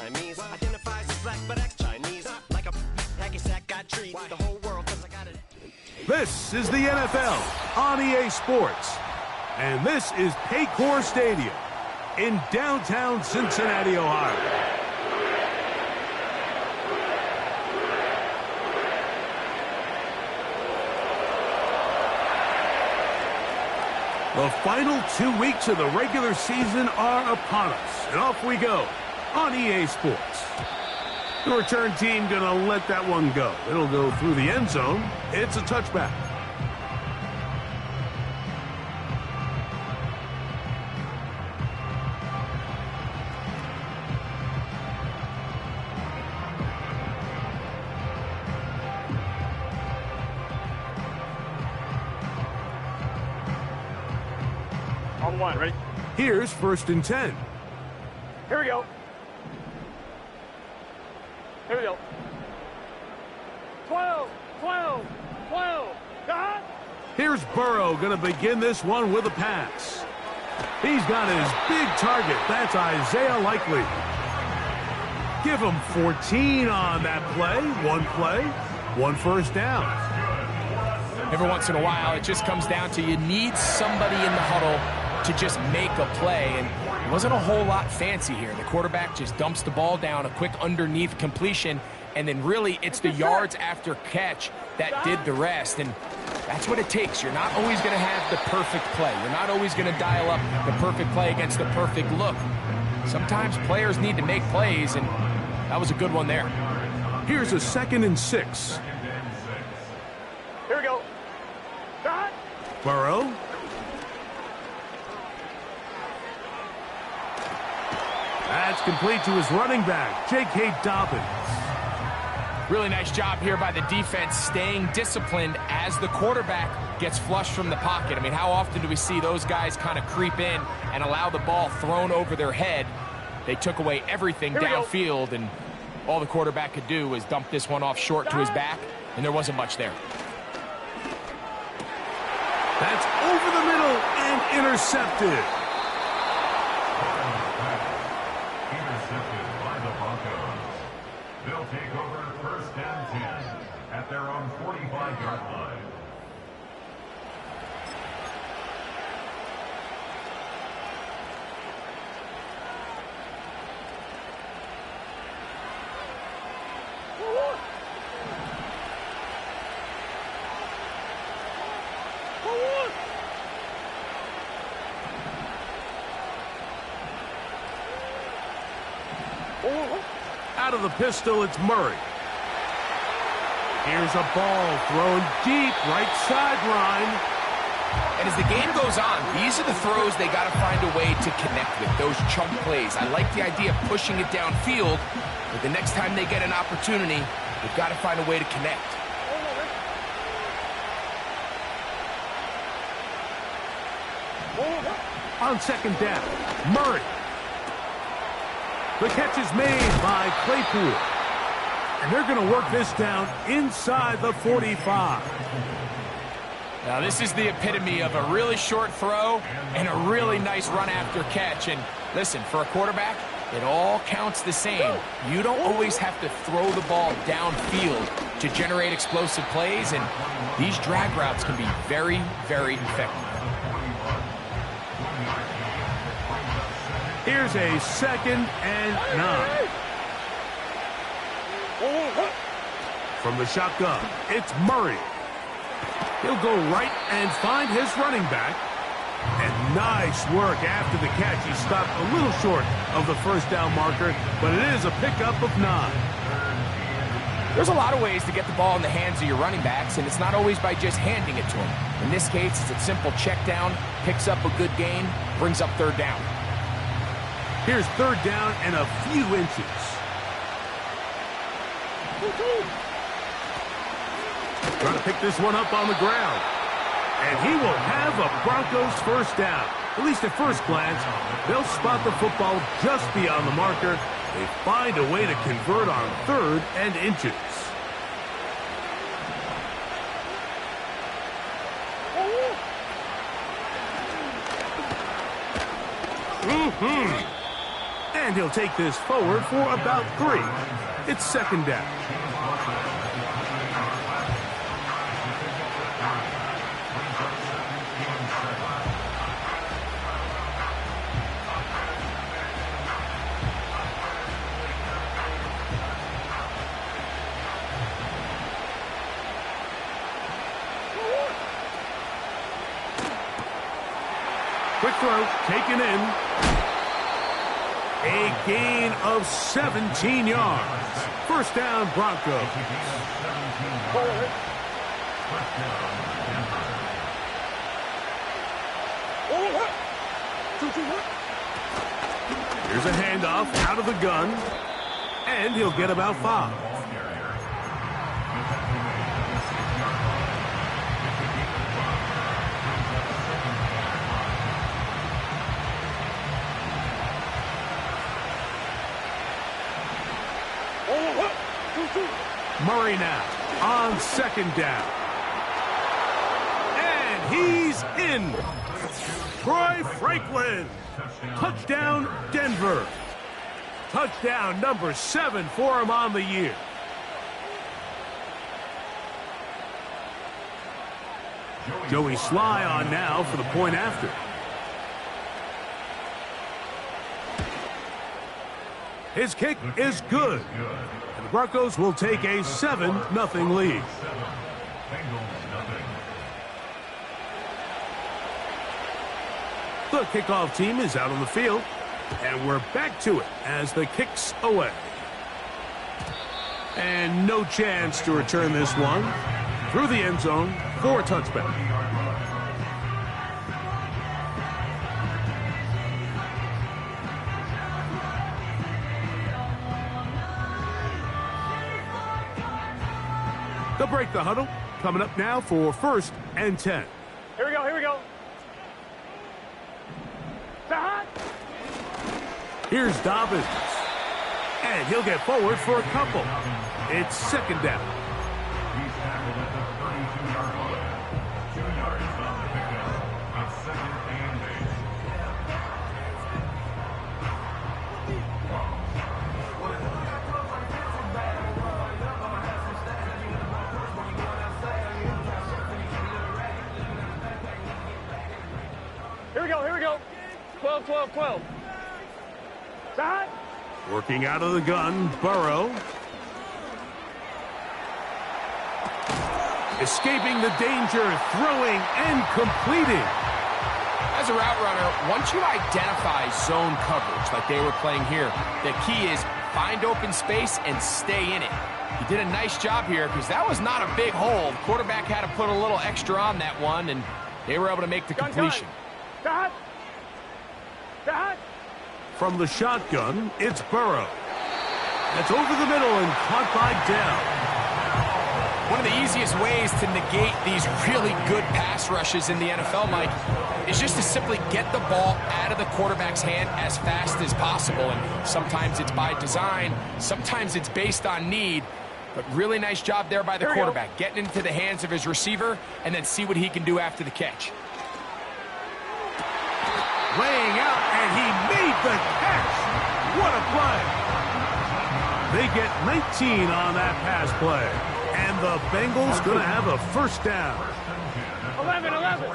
Siamese. Identifies as black but act Chinese. Like a hacky sack, got trees. The whole world, cause I got it. This is the NFL on EA Sports. And this is Paycor Stadium in downtown Cincinnati, Ohio. The final 2 weeks of the regular season are upon us, and off we go on EA Sports. The return team gonna let that one go. It'll go through the end zone. It's a touchback. On one, ready? Here's 1st and 10. Here we go. Here we go. 12, 12, 12. Got it? Here's Burrow going to begin this one with a pass. He's got his big target. That's Isaiah Likely. Give him 14 on that play. One first down. Every once in a while, it just comes down to you need somebody in the huddle to just make a play, and it wasn't a whole lot fancy here. The quarterback just dumps the ball down, a quick underneath completion, and then really it's the yards after catch that did the rest, and that's what it takes. You're not always going to have the perfect play. You're not always going to dial up the perfect play against the perfect look. Sometimes players need to make plays, and that was a good one there. Here's a 2nd and 6. Here we go. Got it? Burrow. That's complete to his running back, J.K. Dobbins. Really nice job here by the defense staying disciplined as the quarterback gets flushed from the pocket. I mean, how often do we see those guys kind of creep in and allow the ball thrown over their head? They took away everything downfield, and all the quarterback could do was dump this one off short to his back, and there wasn't much there. That's over the middle and intercepted. Intercepted by the Broncos. They'll take over 1st and 10 at their own 45-yard line. Out of the pistol, it's Murray. Here's a ball thrown deep, right sideline. And as the game goes on, these are the throws they got to find a way to connect with, those chunk plays. I like the idea of pushing it downfield, but the next time they get an opportunity, they've got to find a way to connect. On 2nd down, Murray. The catch is made by Claypool. And they're going to work this down inside the 45. Now, this is the epitome of a really short throw and a really nice run after catch. And listen, for a quarterback, it all counts the same. You don't always have to throw the ball downfield to generate explosive plays, and these drag routes can be very, very effective. Here's a 2nd and 9. From the shotgun, it's Murray. He'll go right and find his running back. And nice work after the catch. He stopped a little short of the 1st down marker, but it is a pickup of 9. There's a lot of ways to get the ball in the hands of your running backs, and it's not always by just handing it to them. In this case, it's a simple check down, picks up a good gain, brings up 3rd down. Here's 3rd down and a few inches. Trying to pick this one up on the ground. And he will have a Broncos 1st down. At least at first glance, they'll spot the football just beyond the marker. They find a way to convert on 3rd and inches. And he'll take this forward for about 3. It's second down. Quick throw, taken in. A gain of 17 yards. First down, Broncos. Here's a handoff out of the gun. And he'll get about 5. Murray now on second down. And he's in. Troy Franklin. Touchdown, Denver. Touchdown number 7 for him on the year. Joey Sly on now for the point after. His kick is good. And the Broncos will take a 7-0 lead. The kickoff team is out on the field. And we're back to it as the kick's away. And no chance to return this one. Through the end zone for a touchback. They'll break the huddle. Coming up now for 1st and 10. Here we go, here we go. Here's Dobbins. And he'll get forward for a couple. It's second down. He's tackled at the 32-yard line. 2 yards on the pickup. It's second and 8. Here we go, here we go. 12, 12, 12. Working out of the gun, Burrow. Escaping the danger, throwing and completing. As a route runner, once you identify zone coverage like they were playing here, the key is find open space and stay in it. He did a nice job here because that was not a big hole. The quarterback had to put a little extra on that one, and they were able to make the completion. From the shotgun, it's Burrow. That's over the middle and caught by Dell. One of the easiest ways to negate these really good pass rushes in the NFL, Mike, is just to simply get the ball out of the quarterback's hand as fast as possible. And sometimes it's by design, sometimes it's based on need. But really nice job there by the quarterback, getting into the hands of his receiver and then see what he can do after the catch. Laying out, and he made the catch. What a play. They get 19 on that pass play. And the Bengals going to have a first down. 11, 11.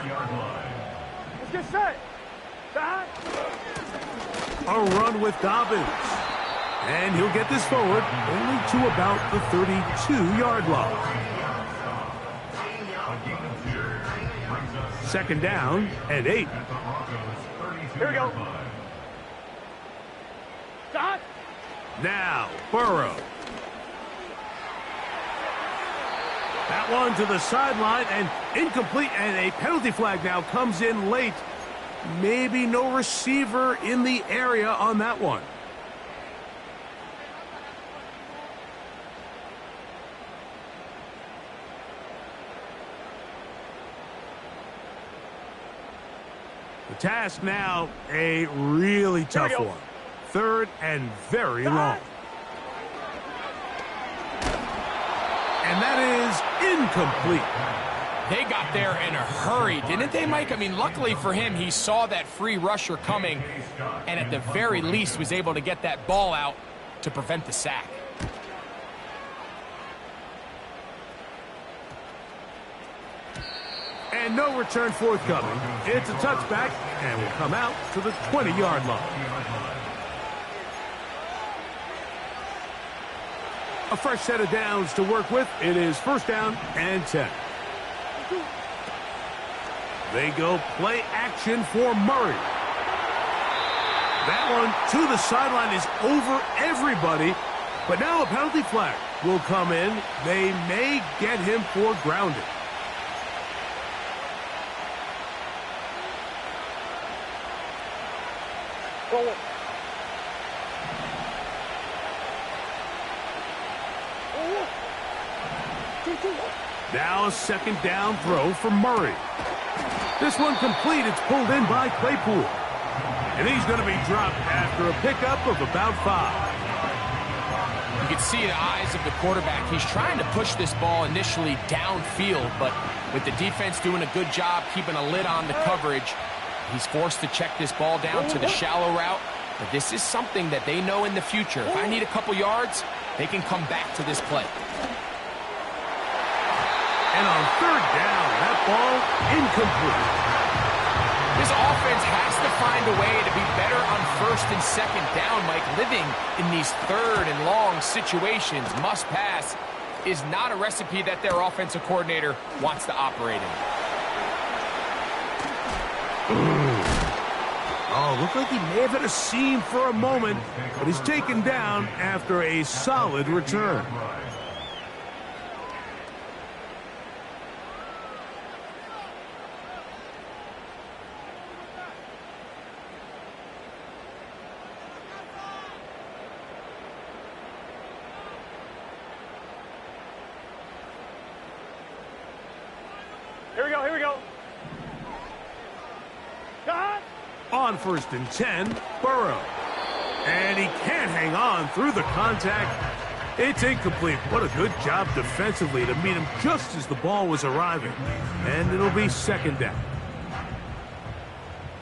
Let's get set. A run with Dobbins. And he'll get this forward only to about the 32-yard line. Second down and 8. Here we go. Now, Burrow. That one to the sideline and incomplete, and a penalty flag now comes in late. Maybe no receiver in the area on that one. The task now, a really tough one. 3rd and very long. And that is incomplete. They got there in a hurry, didn't they, Mike? I mean, luckily for him, he saw that free rusher coming and at the very least was able to get that ball out to prevent the sack. And no return forthcoming. It's a touchback and will come out to the 20-yard line. A fresh set of downs to work with. It is first down and 10. They go play action for Murray. That one to the sideline is over everybody. But now a penalty flag will come in. They may get him for grounding. Now a second down throw for Murray. This one complete. It's pulled in by Claypool. And he's going to be dropped after a pickup of about 5. You can see the eyes of the quarterback. He's trying to push this ball initially downfield, but with the defense doing a good job keeping a lid on the coverage, he's forced to check this ball down to the shallow route. But this is something that they know in the future. If I need a couple yards, they can come back to this play. And on third down, that ball incomplete. This offense has to find a way to be better on first and second down, Mike. Living in these third and long situations, must pass, is not a recipe that their offensive coordinator wants to operate in. Oh, looked like he may have hit a seam for a moment, but he's taken down after a solid return. Here we go, here we go. Cut! On first and 10, Burrow. And he can't hang on through the contact. It's incomplete. What a good job defensively to meet him just as the ball was arriving. And it'll be second down.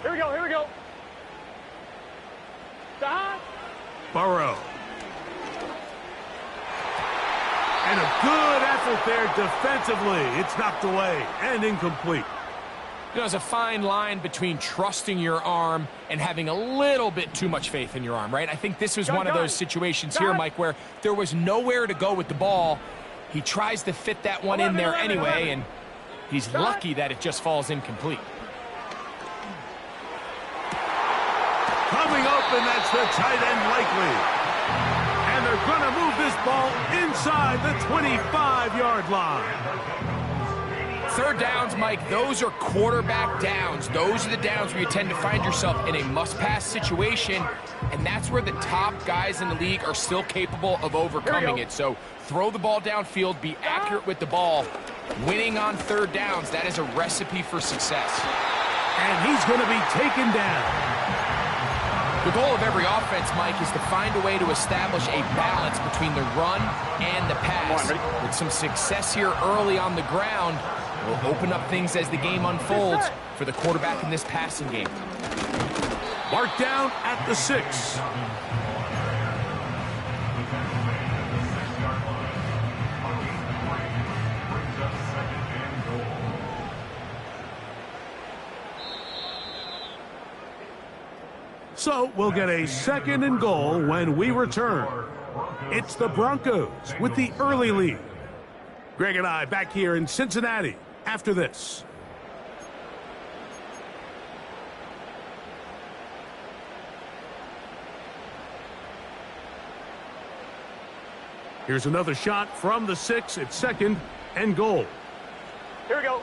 Here we go, here we go. Cut! Burrow. And a good effort there defensively. It's knocked away and incomplete. You know, there's a fine line between trusting your arm and having a little bit too much faith in your arm, right? I think this was one of those situations here, Mike, where there was nowhere to go with the ball. He tries to fit that one in there anyway, and he's lucky that it just falls incomplete. Coming open, that's the tight end likely. And they're going to move this ball inside the 25-yard line. Third downs, Mike, those are quarterback downs. Those are the downs where you tend to find yourself in a must-pass situation, and that's where the top guys in the league are still capable of overcoming it. So throw the ball downfield, be accurate with the ball. Winning on third downs, that is a recipe for success. And he's going to be taken down. The goal of every offense, Mike, is to find a way to establish a balance between the run and the pass. With some success here early on the ground, will open up things as the game unfolds for the quarterback in this passing game. Marked down at the 6. So we'll get a second and goal when we return. It's the Broncos with the early lead. Greg and I back here in Cincinnati after this. Here's another shot from the 6. It's second and goal. Here we go.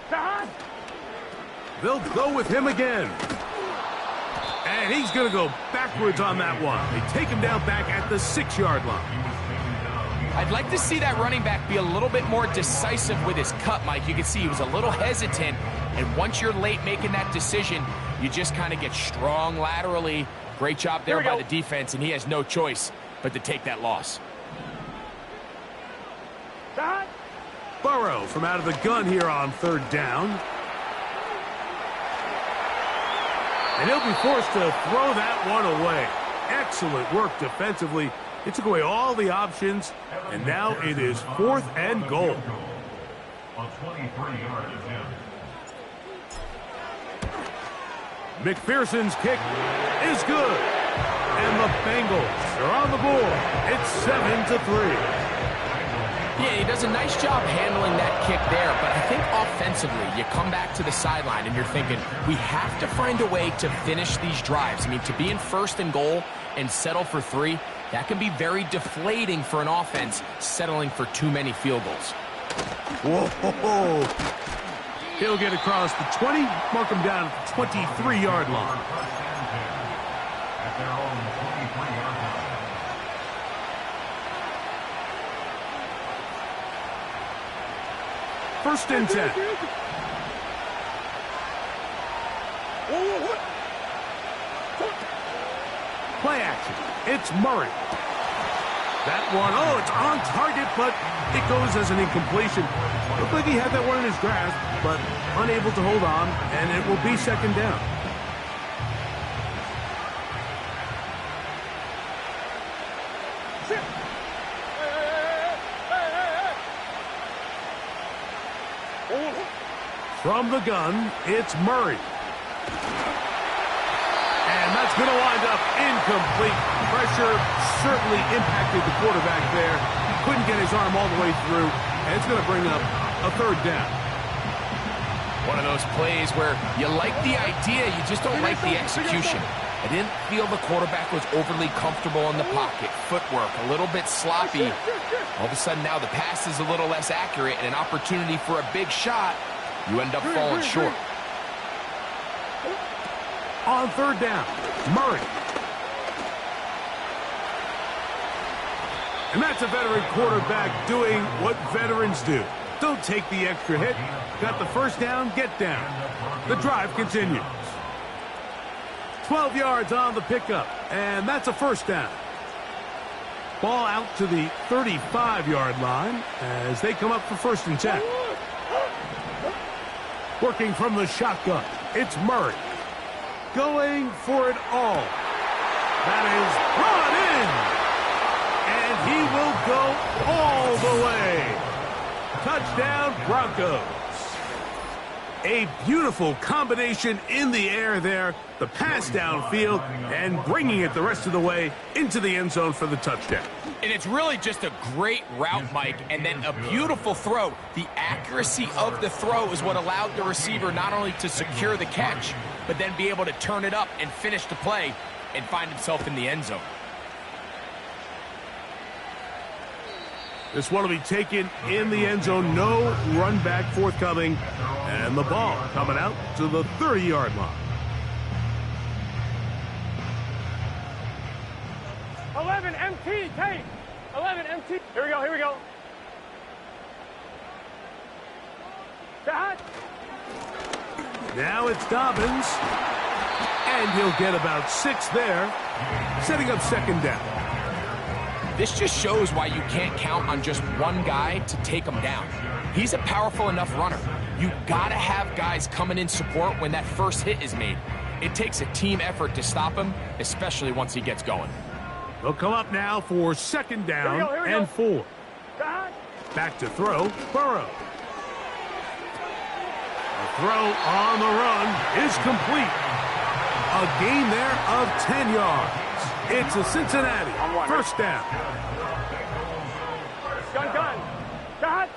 Cut! They'll go with him again. And he's going to go backwards on that one. They take him down back at the 6-yard line. I'd like to see that running back be a little bit more decisive with his cut, Mike. You can see he was a little hesitant, and once you're late making that decision, you just kind of get strong laterally. Great job there by the defense, and he has no choice but to take that loss. Cut! Burrow from out of the gun here on third down. And he'll be forced to throw that one away. Excellent work defensively. It took away all the options, and now it is 4th and goal. On 23-yard attempt. McPherson's kick is good. And the Bengals are on the board. It's 7-3. Yeah, he does a nice job handling that kick there, but I think offensively, you come back to the sideline and you're thinking, we have to find a way to finish these drives. I mean, to be in 1st and goal and settle for 3, that can be very deflating for an offense settling for too many field goals. Whoa. He'll get across the 20, mark him down at the 23-yard line. At their own 23-yard line. First and 10. Play action. It's Murray. That one, it's on target, but it goes as an incompletion. Looked like he had that one in his grasp, but unable to hold on, and it will be second down. From the gun, it's Murray. And that's going to wind up incomplete. Pressure certainly impacted the quarterback there. Couldn't get his arm all the way through, and it's going to bring up a third down. One of those plays where you like the idea, you just don't like the execution. I didn't feel the quarterback was overly comfortable in the pocket. Footwork a little bit sloppy. All of a sudden now the pass is a little less accurate, and an opportunity for a big shot, you end up falling short. On third down, Murray. And that's a veteran quarterback doing what veterans do. Don't take the extra hit. Got the first down, get down. The drive continues. 12 yards on the pickup, and that's a first down. Ball out to the 35-yard line as they come up for 1st and 10. Working from the shotgun, it's Murray. Going for it all. That is brought in. And he will go all the way. Touchdown, Broncos. A beautiful combination in the air there. The pass downfield and bringing it the rest of the way into the end zone for the touchdown. And it's really just a great route, Mike, and then a beautiful throw. The accuracy of the throw is what allowed the receiver not only to secure the catch, but then be able to turn it up and finish the play and find himself in the end zone. This one will be taken in the end zone. No run back forthcoming. And the ball coming out to the 30-yard line. 11 MT, tape. 11 MT. Here we go, here we go. That. Now it's Dobbins. And he'll get about 6 there, setting up second down. This just shows why you can't count on just one guy to take him down. He's a powerful enough runner. You gotta have guys coming in support when that first hit is made. It takes a team effort to stop him, especially once he gets going. They'll come up now for second down Here we go. and 4. Back to throw, Burrow. The throw on the run is complete. A gain there of 10 yards. It's a Cincinnati first down. Gun. Got.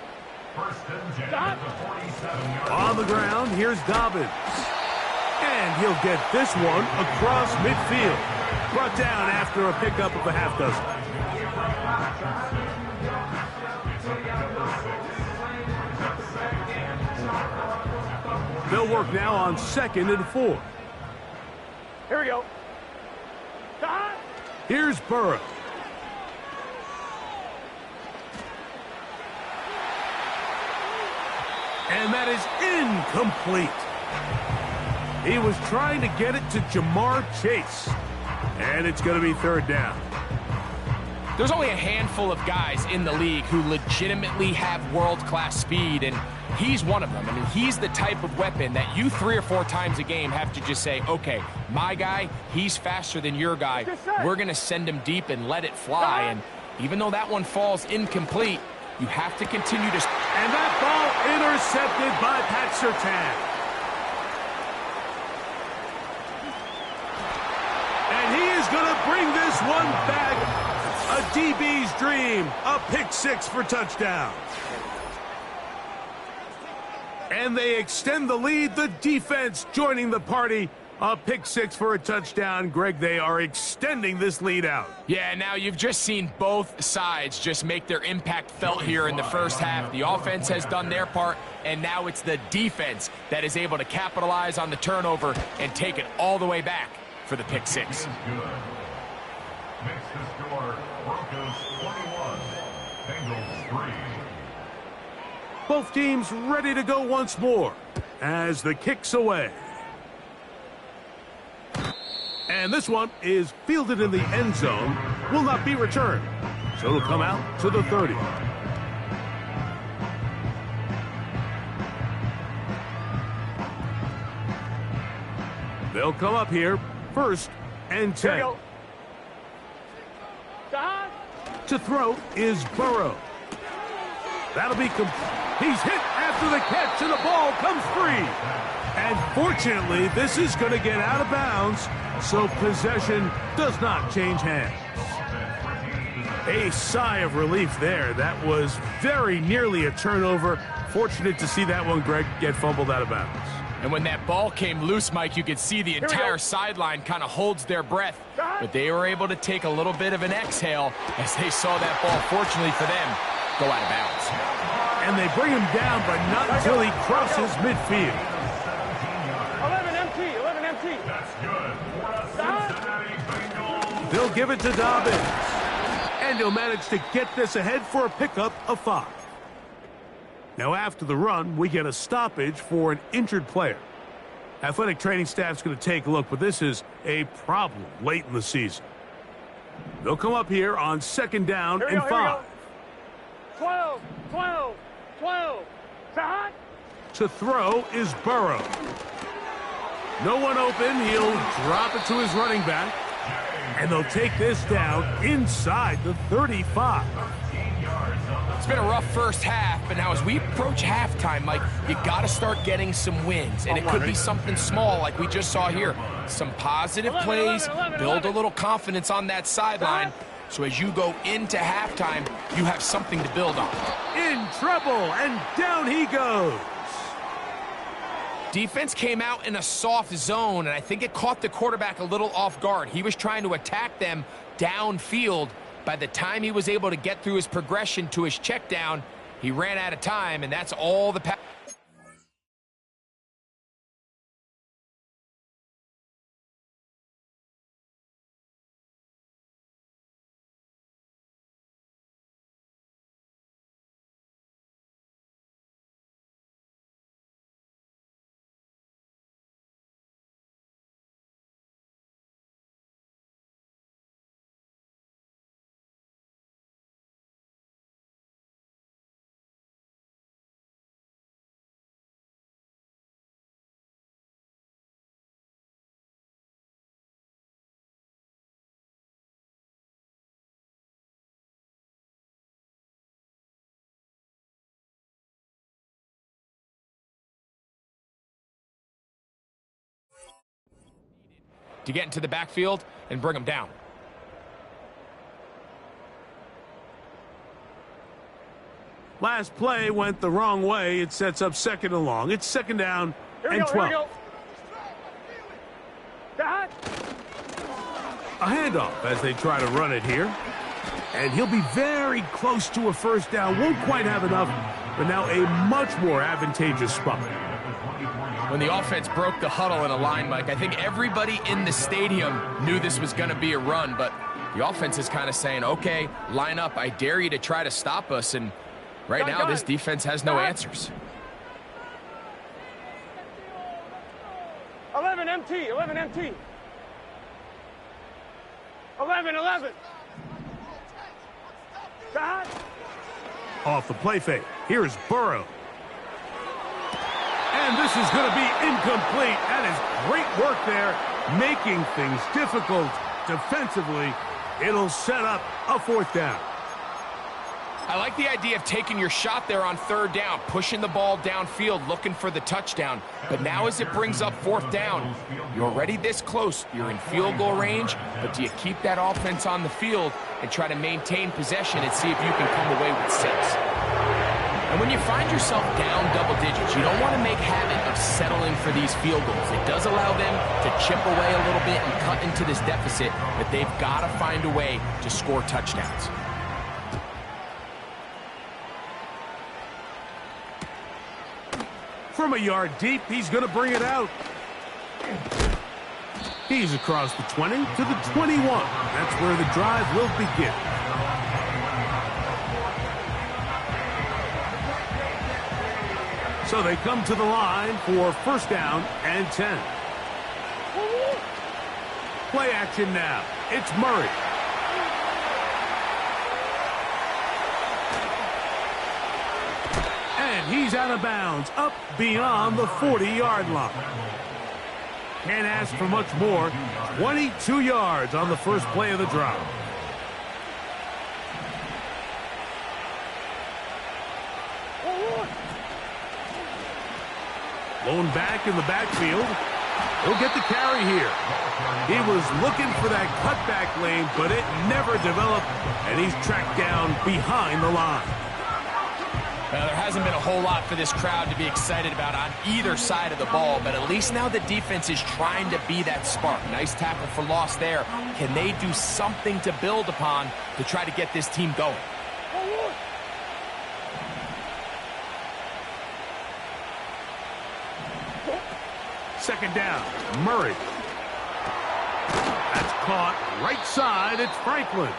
First and 10 at the 47-yard line. On the ground, here's Dobbins. And he'll get this one across midfield. Brought down after a pickup of a half dozen. They'll work now on 2nd and 4. Here we go. Got. Here's Burrow. And that is incomplete. He was trying to get it to Jamar Chase. And it's going to be third down. There's only a handful of guys in the league who legitimately have world-class speed, and he's one of them. I mean, he's the type of weapon that you 3 or 4 times a game have to just say, okay, my guy, he's faster than your guy. We're going to send him deep and let it fly. And even though that one falls incomplete, you have to continue to... And that ball intercepted by Pat Surtain. And he is going to bring this one back. A DB's dream, a pick 6 for touchdown. And they extend the lead, the defense joining the party. A pick 6 for a touchdown. Greg, they are extending this lead out. Yeah, now you've just seen both sides just make their impact felt here in the first half. The offense has done their part, and now it's the defense that is able to capitalize on the turnover and take it all the way back for the pick 6. Makes the score Broncos 21, Bengals 3. Both teams ready to go once more as the kick's away. And this one is fielded in the end zone, will not be returned. So it'll come out to the 30. They'll come up here, 1st and 10. To throw is Burrow. That'll be he's hit after the catch, and the ball comes free. And fortunately, this is going to get out of bounds, so possession does not change hands. A sigh of relief there. That was very nearly a turnover. Fortunate to see that one, Greg, get fumbled out of bounds. And when that ball came loose, Mike, you could see the entire sideline kind of holds their breath. But they were able to take a little bit of an exhale as they saw that ball, fortunately for them, go out of bounds. And they bring him down, but not until he crosses midfield. 11 empty, 11 empty. That's good for a Cincinnati Bengals. They'll give it to Dobbins. And he'll manage to get this ahead for a pickup of 5. Now, after the run, we get a stoppage for an injured player. Athletic training staff's going to take a look, but this is a problem late in the season. They'll come up here on 2nd down and 5. 12, 12, 12. Hot. To throw is Burrow. No one open. He'll drop it to his running back. And they'll take this down inside the 35. It's been a rough first half, but now as we approach halftime, Mike, you got to start getting some wins. And it could be something small like we just saw here. Some positive plays, build a little confidence on that sideline. So as you go into halftime, you have something to build on. In trouble, and down he goes. Defense came out in a soft zone, and I think it caught the quarterback a little off guard. He was trying to attack them downfield. By the time he was able to get through his progression to his check down, he ran out of time, and that's all the pass. To get into the backfield and bring them down. Last play went the wrong way. It sets up 2nd and long. It's 2nd down and 12. A handoff as they try to run it here. And he'll be very close to a 1st down. Won't quite have enough, but now a much more advantageous spot. When the offense broke the huddle in a line, Mike, I think everybody in the stadium knew this was going to be a run, but the offense is kind of saying, okay, line up. I dare you to try to stop us, and right now this defense has no answers. 11 empty, 11 empty. 11, 11. Shot. Off the play fake. Here's Burrow. And this is going to be incomplete. That is great work there, making things difficult defensively. It'll set up a 4th down. I like the idea of taking your shot there on 3rd down, pushing the ball downfield, looking for the touchdown. But now as it brings up 4th down, you're already this close. You're in field goal range, but do you keep that offense on the field and try to maintain possession and see if you can come away with 6? And when you find yourself down double digits, you don't want to make habit of settling for these field goals. It does allow them to chip away a little bit and cut into this deficit, but they've got to find a way to score touchdowns. From a yard deep, he's going to bring it out. He's across the 20 to the 21. That's where the drive will begin. So they come to the line for 1st down and 10. Play action now. It's Murray. And he's out of bounds, up beyond the 40-yard line. Can't ask for much more. 22 yards on the first play of the drive. Blown back in the backfield. He'll get the carry here. He was looking for that cutback lane, but it never developed, and he's tracked down behind the line. Well, there hasn't been a whole lot for this crowd to be excited about on either side of the ball, but at least now the defense is trying to be that spark. Nice tackle for loss there. Can they do something to build upon to try to get this team going? Second down, Murray. That's caught right side. It's Franklin.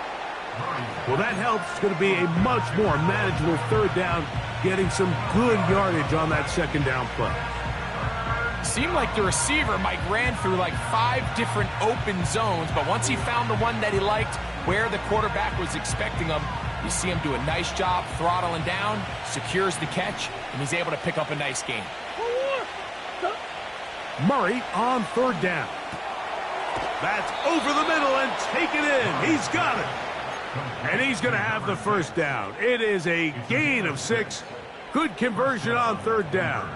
Well, that helps. It's going to be a much more manageable 3rd down, getting some good yardage on that 2nd down play. Seemed like the receiver, Mike, ran through like 5 different open zones, but once he found the one that he liked, where the quarterback was expecting him, you see him do a nice job throttling down, secures the catch, and he's able to pick up a nice gain. Murray on 3rd down. That's over the middle and take it in. He's got it. And he's going to have the 1st down. It is a gain of 6. Good conversion on 3rd down.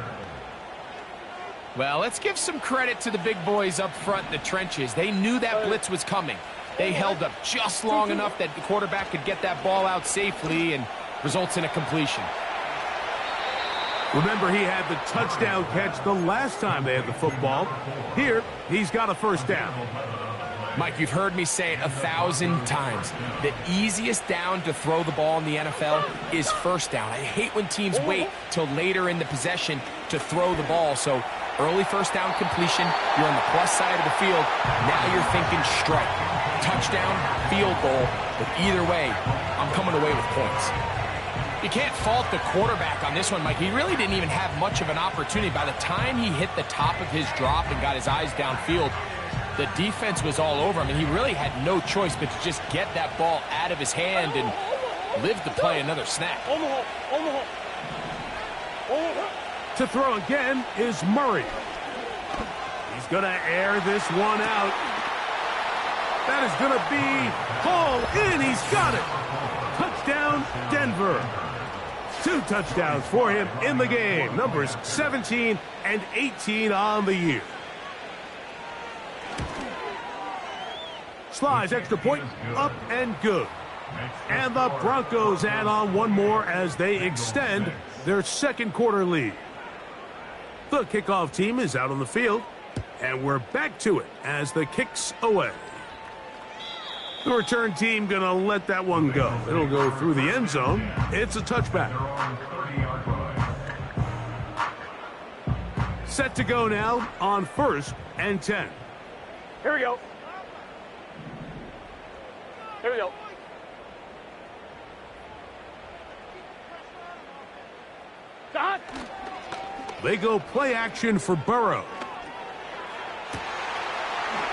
Well, let's give some credit to the big boys up front in the trenches. They knew that blitz was coming. They held up just long enough that the quarterback could get that ball out safely and results in a completion. Remember, he had the touchdown catch the last time they had the football. Here, he's got a 1st down. Mike, you've heard me say it 1,000 times. The easiest down to throw the ball in the NFL is 1st down. I hate when teams wait till later in the possession to throw the ball. So early 1st down completion, you're on the plus side of the field. Now you're thinking strike. Touchdown, field goal. But either way, I'm coming away with points. You can't fault the quarterback on this one, Mike. He really didn't even have much of an opportunity. By the time he hit the top of his drop and got his eyes downfield, the defense was all over him, and he really had no choice but to just get that ball out of his hand and live to play another snap. To throw again is Murray. He's going to air this one out. That is going to be hauled in. He's got it. Touchdown, Denver. 2 touchdowns for him in the game. Numbers 17 and 18 on the year. Slides extra point, up and good. And the Broncos add on one more as they extend their 2nd quarter lead. The kickoff team is out on the field, and we're back to it as the kick's away. The return team going to let that one go. It'll go through the end zone. It's a touchback. Set to go now on 1st and 10. Here we go. Here we go. Shot. They go play action for Burrow.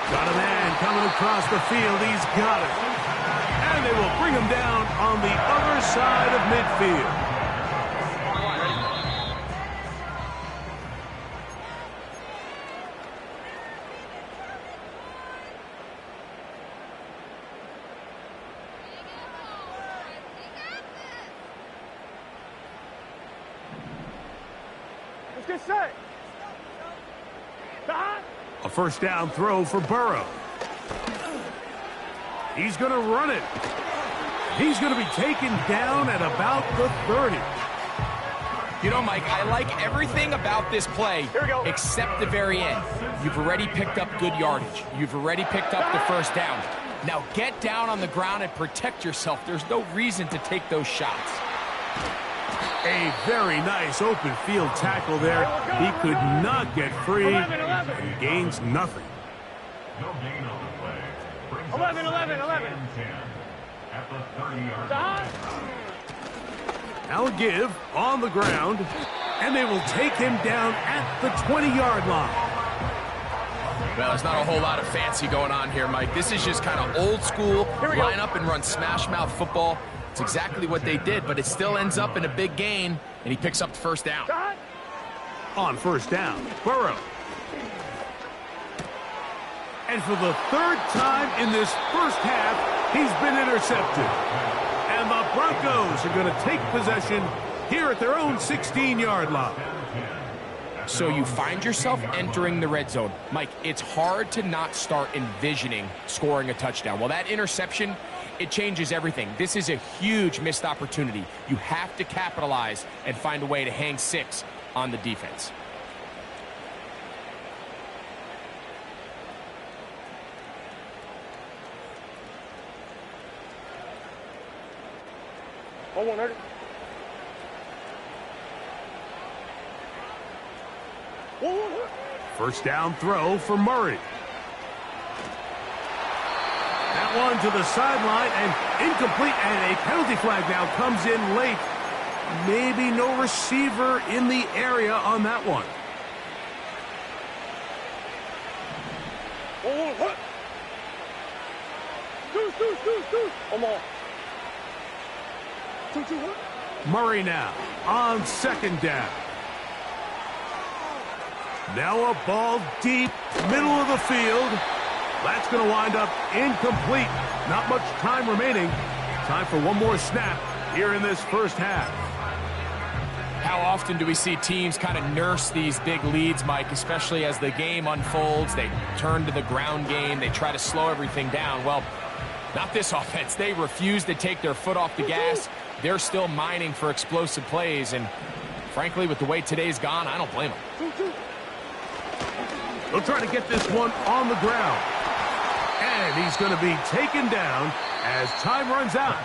Got a man coming across the field. He's got it. And they will bring him down on the other side of midfield. Let's get set. A first down throw for Burrow. He's going to run it. He's going to be taken down at about the 30. You know, Mike, I like everything about this play except the very end. You've already picked up good yardage. You've already picked up the first down. Now get down on the ground and protect yourself. There's no reason to take those shots. A very nice open field tackle there. He could not get free and gains nothing. No gain on the play. Brings 11. at the 30-yard line. Now a give on the ground, and they will take him down at the 20-yard line. Well, there's not a whole lot of fancy going on here, Mike. This is just kind of old school, line up and run smash mouth football. It's exactly what they did, but it still ends up in a big gain, and he picks up the first down. On first down, Burrow. And for the third time in this first half, he's been intercepted. And the Broncos are going to take possession here at their own 16-yard line. So you find yourself entering the red zone. Mike, it's hard to not start envisioning scoring a touchdown. Well, that interception, it changes everything. This is a huge missed opportunity. You have to capitalize and find a way to hang 6 on the defense. Oh, 100. First down throw for Murray. That one to the sideline and incomplete, and a penalty flag now comes in late. Maybe no receiver in the area on that one. Murray now on second down. Now a ball deep, middle of the field. That's going to wind up incomplete. Not much time remaining. Time for one more snap here in this first half. How often do we see teams kind of nurse these big leads, Mike, especially as the game unfolds? They turn to the ground game. They try to slow everything down. Well, not this offense. They refuse to take their foot off the gas. They're still mining for explosive plays. And frankly, with the way today's gone, I don't blame them. They'll try to get this one on the ground. And he's going to be taken down as time runs out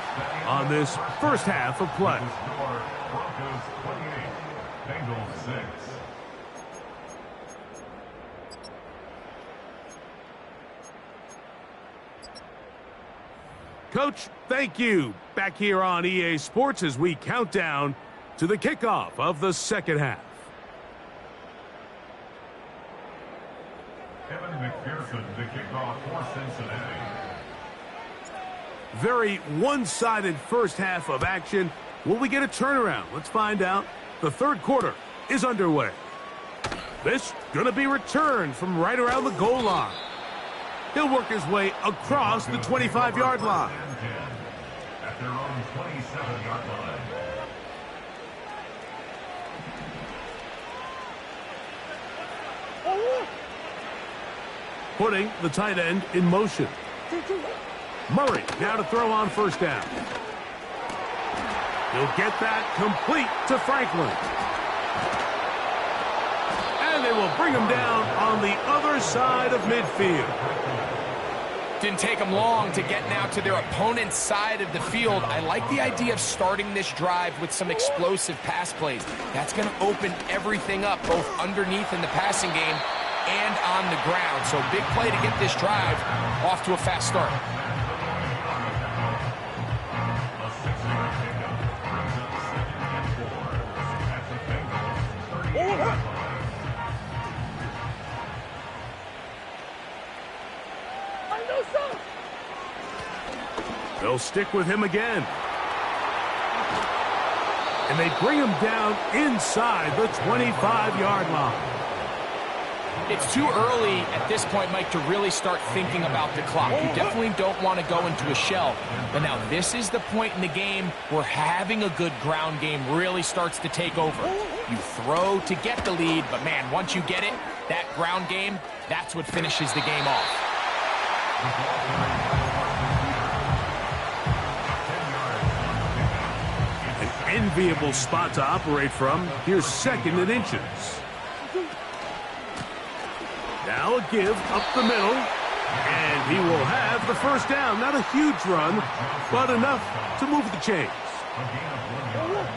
on this first half of play. Broncos 28, Bengals 6. Coach, thank you. Back here on EA Sports as we count down to the kickoff of the second half. Evan McPherson, the kickoff for Cincinnati. Very one-sided first half of action. Will we get a turnaround? Let's find out. The third quarter is underway. This going to be returned from right around the goal line. He'll work his way across the 25-yard line. At their own 27-yard line. Putting the tight end in motion. Murray now to throw on first down. He'll get that complete to Franklin. And they will bring him down on the other side of midfield. Didn't take them long to get now to their opponent's side of the field. I like the idea of starting this drive with some explosive pass plays. That's going to open everything up, both underneath in the passing game and on the ground. So big play to get this drive off to a fast start. A 6-yard pickup brings up 2nd and 4 at the Bengals 38-yard line. They'll stick with him again. And they bring him down inside the 25-yard line. It's too early at this point, Mike, to really start thinking about the clock. You definitely don't want to go into a shell. But now this is the point in the game where having a good ground game really starts to take over. You throw to get the lead, but man, once you get it, that ground game, that's what finishes the game off. An enviable spot to operate from. Here's 2nd and inches. Now a give up the middle, and he will have the first down. Not a huge run, but enough to move the chains. A gain of 1 yard.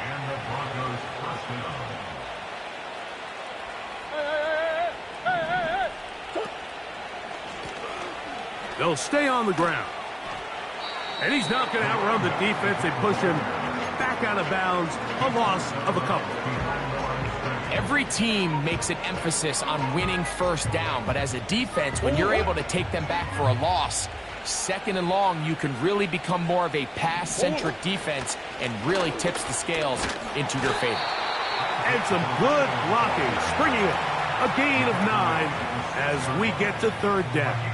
And the Broncos first down. They'll stay on the ground. And he's not going to outrun the defense. They push him back out of bounds. A loss of a couple. Every team makes an emphasis on winning first down, but as a defense, when you're able to take them back for a loss, 2nd and long, you can really become more of a pass-centric defense and really tips the scales into your favor. And some good blocking, springing it. A gain of 9 as we get to 3rd down.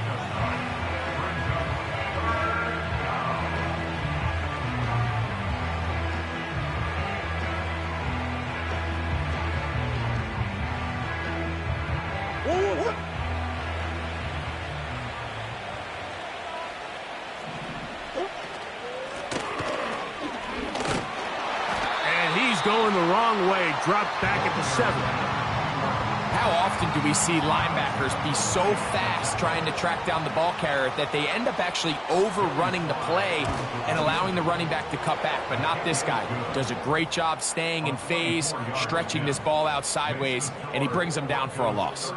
Going the wrong way, dropped back at the 7. How often do we see linebackers be so fast trying to track down the ball carrier that they end up actually overrunning the play and allowing the running back to cut back? But not this guy. Does a great job staying in phase, stretching this ball out sideways, and he brings them down for a loss.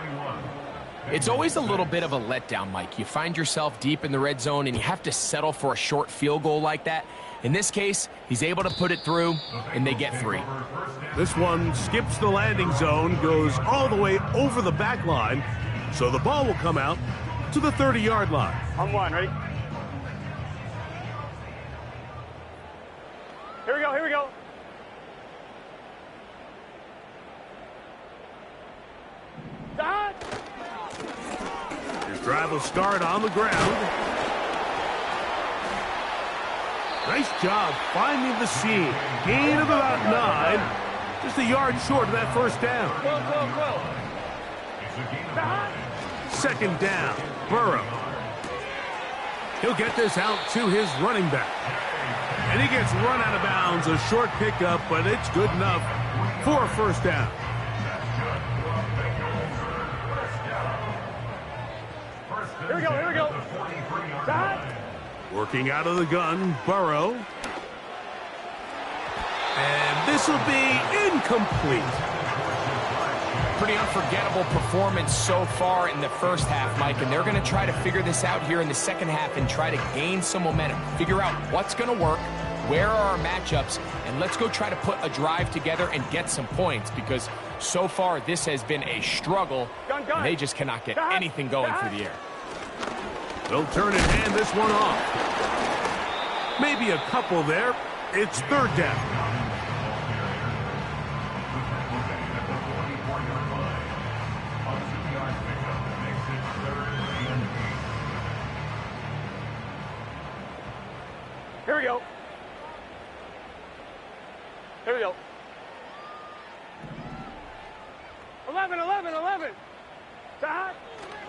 It's always a little bit of a letdown, Mike. You find yourself deep in the red zone and you have to settle for a short field goal like that. In this case, he's able to put it through, and they get 3. This one skips the landing zone, goes all the way over the back line, so the ball will come out to the 30-yard line. On 1, ready? Here we go, here we go. Dot! His drive will start on the ground. Nice job finding the seam. Gain of about 9. Just a yard short of that first down. 2nd down. Burrow. He'll get this out to his running back. And he gets run out of bounds. A short pickup, but it's good enough for a first down. Here we go, here we go. Dot! Working out of the gun, Burrow. And this will be incomplete. Pretty unforgettable performance so far in the first half, Mike, and they're going to try to figure this out here in the second half and try to gain some momentum. Figure out what's going to work, where are our matchups, and let's go try to put a drive together and get some points, because so far this has been a struggle, and they just cannot get anything going through the air. They'll turn and hand this one off. Maybe a couple there. It's 3rd down. Here we go. Here we go. 11, 11, 11. Dot!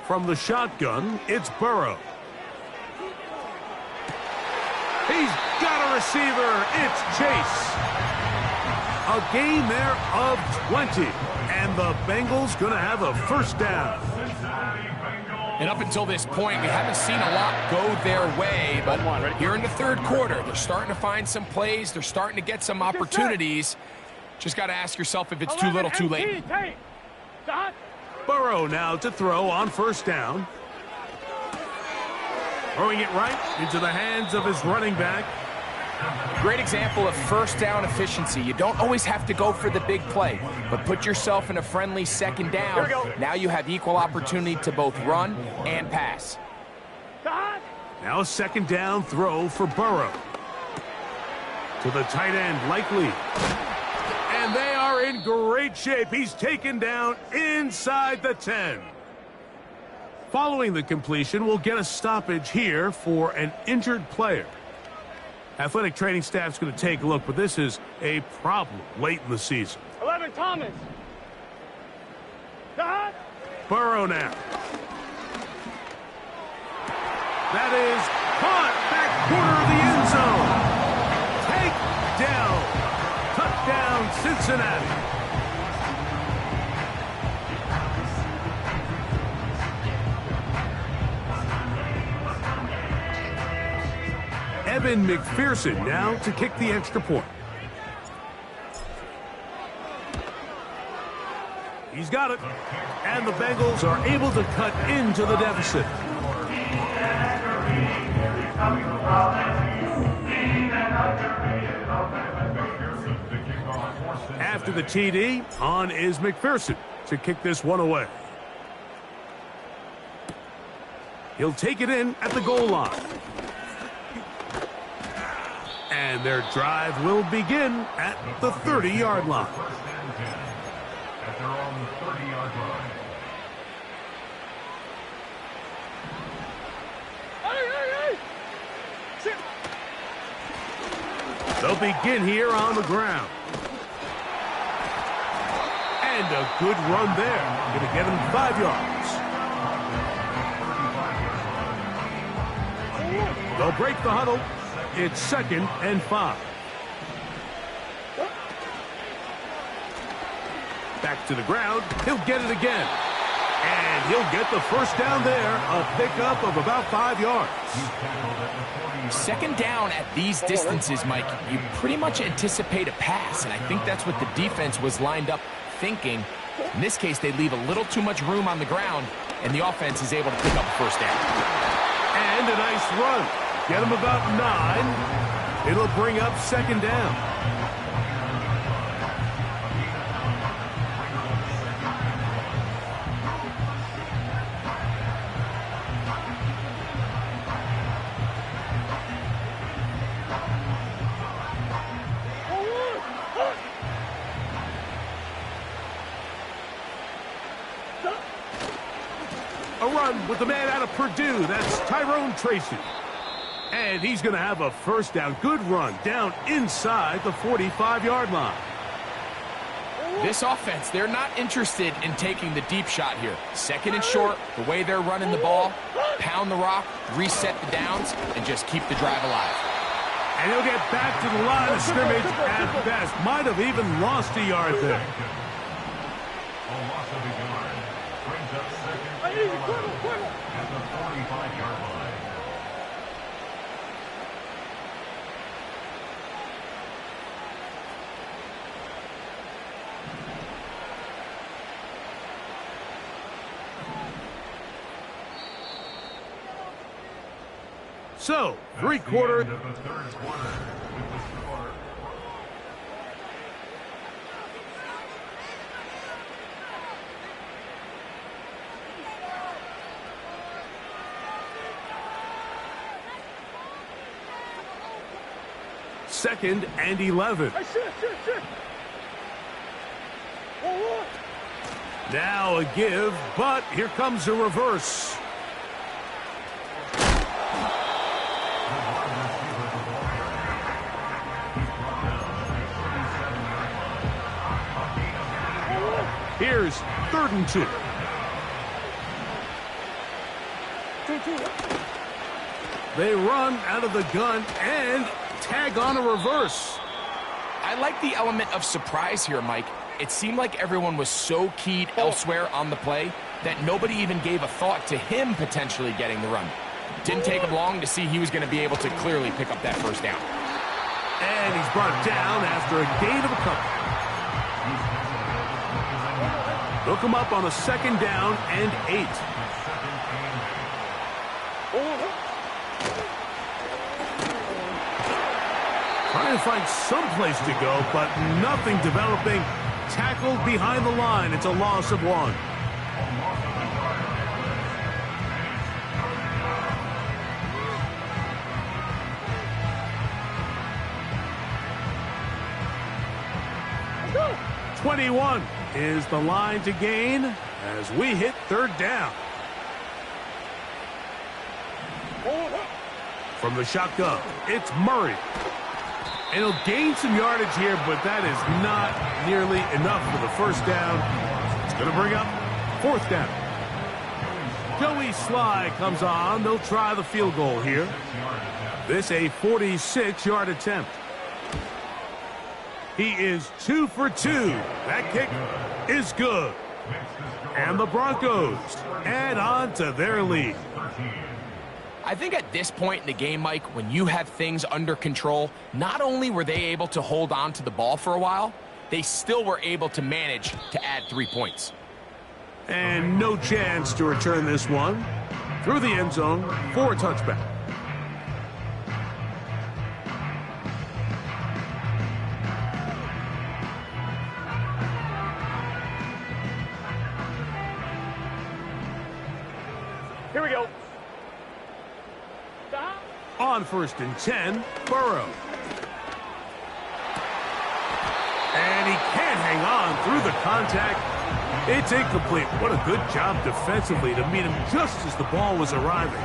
From the shotgun, it's Burrow. He's got a receiver. It's Chase. A gain there of 20. And the Bengals going to have a first down. And up until this point, we haven't seen a lot go their way. But here in the 3rd quarter, they're starting to find some plays. They're starting to get some opportunities. Just got to ask yourself if it's too little, too late. Dot! Burrow now to throw on first down. Throwing it right into the hands of his running back. Great example of first down efficiency. You don't always have to go for the big play, but put yourself in a friendly 2nd down. Now you have equal opportunity to both run and pass. Now a 2nd down throw for Burrow. To the tight end, Likely. And they are in great shape. He's taken down inside the 10. Following the completion, we'll get a stoppage here for an injured player. Athletic training staff's going to take a look, but this is a problem late in the season. 11, Thomas. Burrow now. That is caught back corner of the end zone. Take down. Touchdown, Cincinnati. Evan McPherson now to kick the extra point. He's got it. And the Bengals are able to cut into the deficit. After the TD, on is McPherson to kick this one away. He'll take it in at the goal line. And their drive will begin at the 30-yard line. At their own 30-yard line. They'll begin here on the ground. And a good run there. Going to get him 5 yards. They'll break the huddle. It's 2nd and 5. Back to the ground. He'll get it again. And he'll get the first down there. A pickup of about 5 yards. 2nd down at these distances, Mike, you pretty much anticipate a pass, and I think that's what the defense was lined up thinking. In this case, they leave a little too much room on the ground, and the offense is able to pick up a first down. And a nice run. Get him about 9. It'll bring up 2nd down. A run with the man out of Purdue. That's Tyrone Tracy. And he's going to have a first down. Good run down inside the 45-yard line. This offense, they're not interested in taking the deep shot here. 2nd and short, the way they're running the ball, pound the rock, reset the downs, and just keep the drive alive. And he'll get back to the line of scrimmage at best. Might have even lost a yard there. A loss of a yard. Brings up 2nd and 11 at the 45-yard line. So, 3-quarter. End of the 3rd quarter with the score. Second and 11. Now a give, but here comes a reverse. Here's 3rd and 2. They run out of the gun and tag on a reverse. I like the element of surprise here, Mike. It seemed like everyone was so keyed elsewhere on the play that nobody even gave a thought to him potentially getting the run. Didn't take him long to see he was going to be able to clearly pick up that first down. And he's brought down after a gain of a couple. They'll come up on a 2nd down and 8. Trying to find some place to go, but nothing developing. Tackled behind the line. It's a loss of 1. 21 is the line to gain as we hit third down. From the shotgun, it's Murray. And he'll gain some yardage here, but that is not nearly enough for the first down. It's going to bring up fourth down. Joey Sly comes on. They'll try the field goal here. This a 46-yard attempt. He is 2 for 2. That kick is good. And the Broncos add on to their lead. I think at this point in the game, Mike, when you have things under control, not only were they able to hold on to the ball for a while, they still were able to manage to add 3 points. And no chance to return this one through the end zone for a touchback. Here we go. On 1st and 10, Burrow. And he can't hang on through the contact. It's incomplete. What a good job defensively to meet him just as the ball was arriving.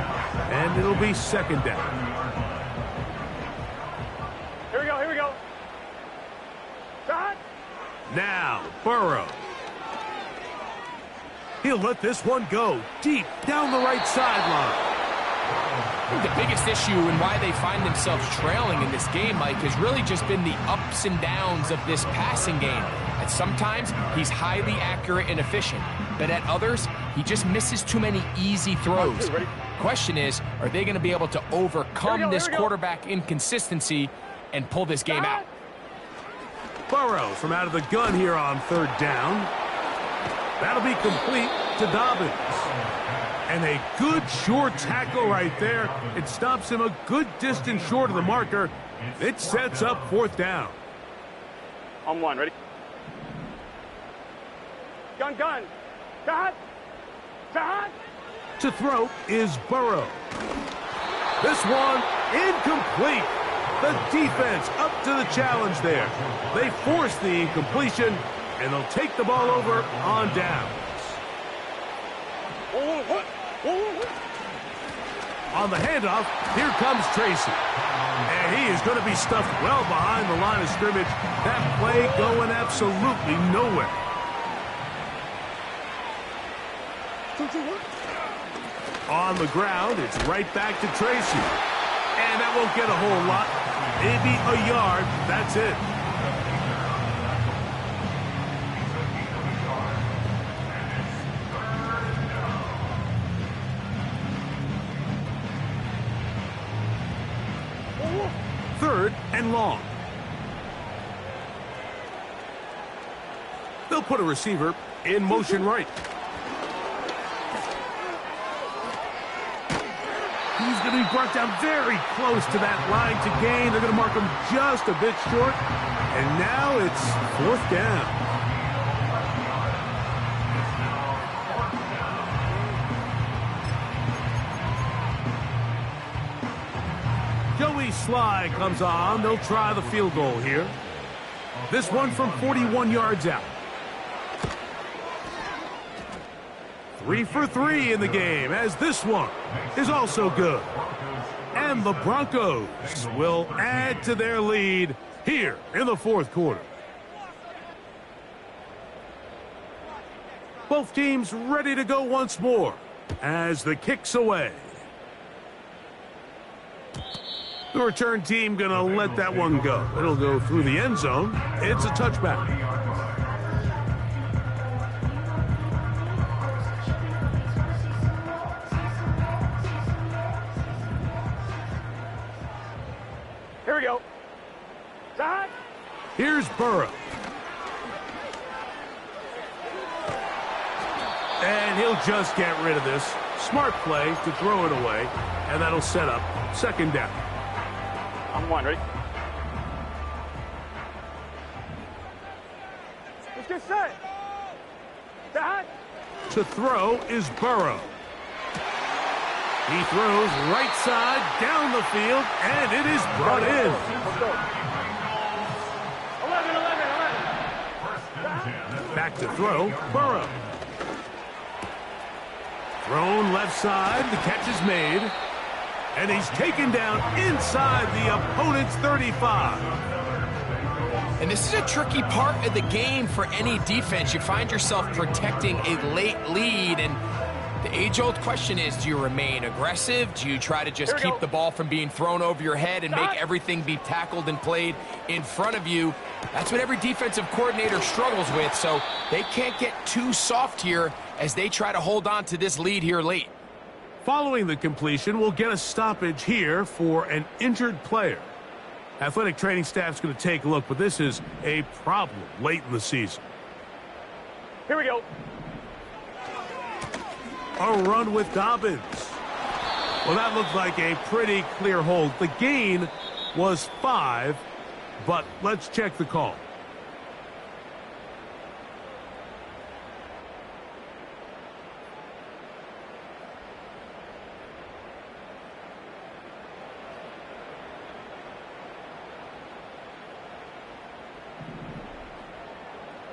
And it'll be second down. Here we go, here we go. Shot. Now, Burrow. He'll let this one go deep down the right sideline. The biggest issue and why they find themselves trailing in this game, Mike, has really just been the ups and downs of this passing game. And sometimes he's highly accurate and efficient, but at others, he just misses too many easy throws. Question is, are they going to be able to overcome this quarterback inconsistency and pull this game out? Burrow from out of the gun here on third down. That'll be complete to Dobbins. And a good short tackle right there. It stops him a good distance short of the marker. It sets up fourth down. On one, ready? Gun, gun. Shot. Shot. To throw is Burrow. This one incomplete. The defense up to the challenge there. They force the incompletion, and they'll take the ball over on downs. On the handoff, here comes Tracy. And he is going to be stuffed well behind the line of scrimmage. That play going absolutely nowhere. On the ground, it's right back to Tracy. And that won't get a whole lot. Maybe a yard. That's it. Third and long. They'll put a receiver in motion right. He's going to be brought down very close to that line to gain. They're going to mark him just a bit short. And now it's fourth down. Joey Sly comes on. They'll try the field goal here. This one from 41 yards out. 3 for 3 in the game, as this one is also good. And the Broncos will add to their lead here in the fourth quarter. Both teams ready to go once more as the kick's away. The return team going to let that one go. It'll go through the end zone. It's a touchback. Here we go. Shot. Here's Burrow. And he'll just get rid of this. Smart play to throw it away. And that'll set up second down. On one, ready? Let's get set. Shot. To throw is Burrow. He throws right side down the field, and it is brought in. 11. Back to throw, Burrow. Thrown left side, the catch is made. And he's taken down inside the opponent's 35. And this is a tricky part of the game for any defense. You find yourself protecting a late lead, and the age-old question is, do you remain aggressive? Do you try to just keep the ball from being thrown over your head and make everything be tackled and played in front of you? That's what every defensive coordinator struggles with, so they can't get too soft here as they try to hold on to this lead here late. Following the completion, we'll get a stoppage here for an injured player. Athletic training staff's going to take a look, but this is a problem late in the season. Here we go. A run with Dobbins. Well, that looked like a pretty clear hold. The gain was 5, but let's check the call.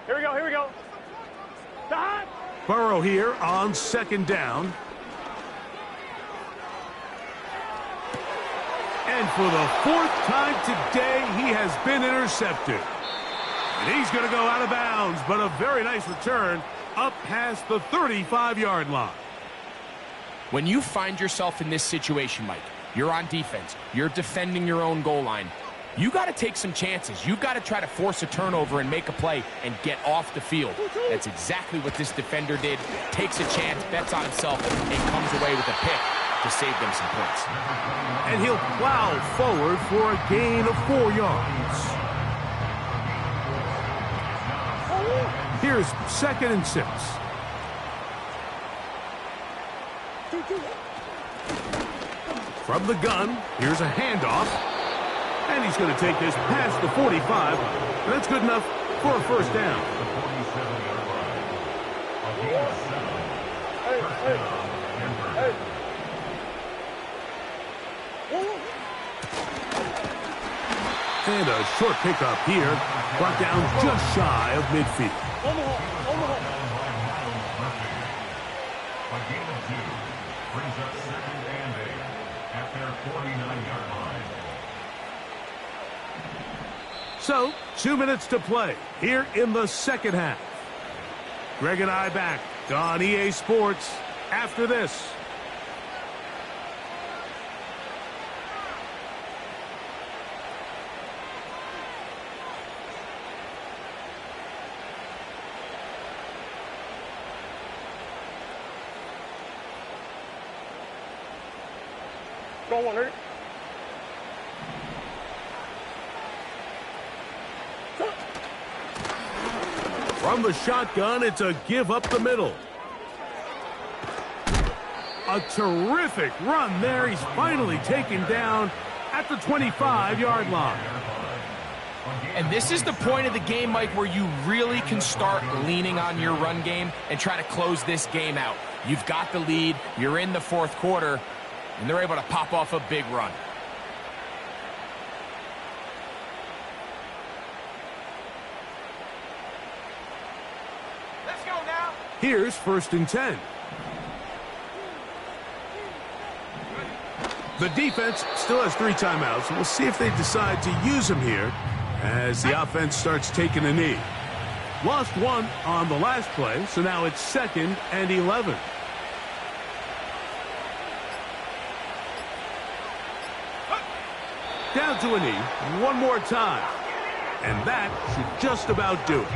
Here we go, here we go. Stop! Burrow here on second down. And for the 4th time today, he has been intercepted. And he's going to go out of bounds, but a very nice return up past the 35-yard line. When you find yourself in this situation, Mike, you're on defense, you're defending your own goal line, you got to take some chances. You've got to try to force a turnover and make a play and get off the field. That's exactly what this defender did. Takes a chance, bets on himself, and comes away with a pick to save them some points. And he'll plow forward for a gain of 4 yards. Here's 2nd and 6. From the gun, here's a handoff. And he's going to take this past the 45. And that's good enough for a first down. And a short pickup here. Brought down just shy of midfield. A gain of 2 brings up 2nd and 8 at their 49-yard line. So, 2 minutes to play here in the second half. Greg and I back on EA Sports after this. Go 100. From the shotgun, it's a give up the middle. A terrific run there. He's finally taken down at the 25-yard line. And this is the point of the game, Mike, where you really can start leaning on your run game and try to close this game out. You've got the lead, you're in the 4th quarter, and they're able to pop off a big run. Let's go now. Here's 1st and 10. The defense still has 3 timeouts. We'll see if they decide to use them here as the offense starts taking a knee. Lost 1 on the last play, so now it's 2nd and 11. Down to a knee 1 more time. And that should just about do it.